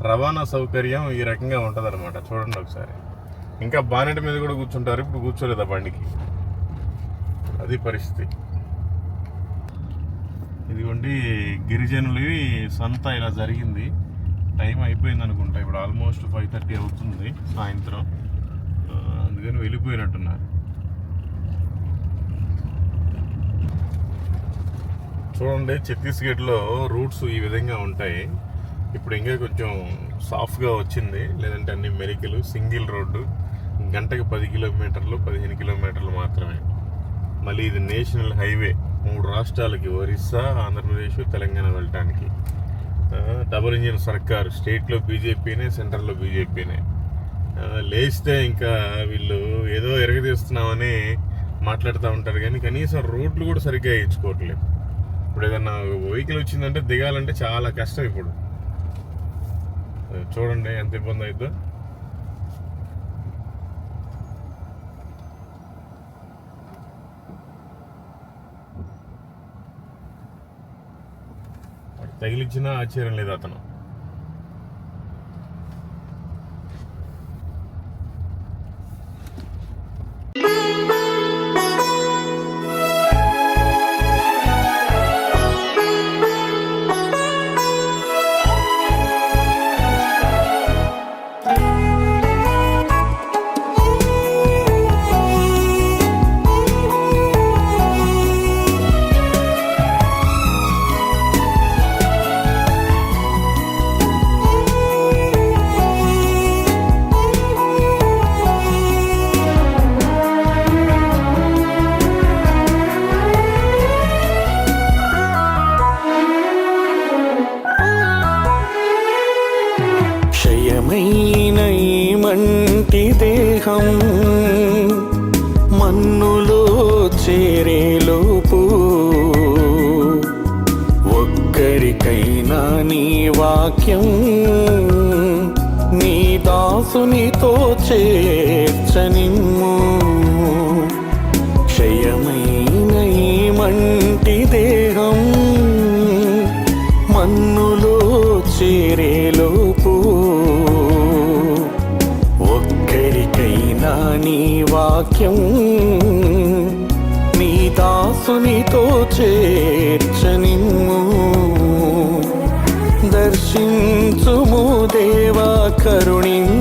రవాణా సౌకర్యం ఈ రకంగా ఉంటుంది అనమాట. చూడండి ఒకసారి. ఇంకా బానెట్ మీద కూడా కూర్చుంటారు, ఇప్పుడు కూర్చోలేదు ఆ బండికి. అది పరిస్థితి. ఇదిగోండి గిరిజనులు సంత ఇలా జరిగింది. టైం అయిపోయింది అనుకుంటా, ఇప్పుడు ఆల్మోస్ట్ 5:30 అవుతుంది సాయంత్రం. అందుకని వెళ్ళిపోయినట్టున్నారు. చూడండి, ఛత్తీస్గఢ్లో రూట్స్ ఈ విధంగా ఉంటాయి. ఇప్పుడు ఇంకా కొంచెం సాఫ్ట్గా వచ్చింది, లేదంటే అన్ని మెరికలు. సింగిల్ రోడ్డు, గంటకి 10 కిలోమీటర్లు 15 కిలోమీటర్లు మాత్రమే. మళ్ళీ ఇది నేషనల్ హైవే 3 రాష్ట్రాలకి, ఒరిస్సా, ఆంధ్రప్రదేశ్, తెలంగాణ వెళ్ళటానికి. డబుల్ ఇంజిన్ సర్కార్, స్టేట్లో బీజేపీనే, సెంట్రల్లో బీజేపీనే. లేస్తే ఇంకా వీళ్ళు ఏదో ఎరగదీస్తున్నామని మాట్లాడుతూ ఉంటారు, కానీ కనీసం రోడ్లు కూడా సరిగ్గా వేయించుకోవట్లేదు. ఇప్పుడు ఏదన్నా వెహికల్ వచ్చిందంటే దిగాలంటే చాలా కష్టం. ఇప్పుడు చూడండి ఎంత ఇబ్బంది అవుతుందో. తగిలిచ్చినా ఆశ్చర్యం లేదు అతను. మంటి దేహం మన్నులో చేరేలోపు ఒక్కరికైనా నీ వాక్యం నీ దాసునితో చేర్చనిమ్ము. క్షయమైన ఈ మంటి దేహం మన్నులో చేరేలోపు ఒక్కరికైనా నీ వాక్యం నీ దాసునితో చేర్చనిమ్ము. దర్శించుము దేవా, కరుణించు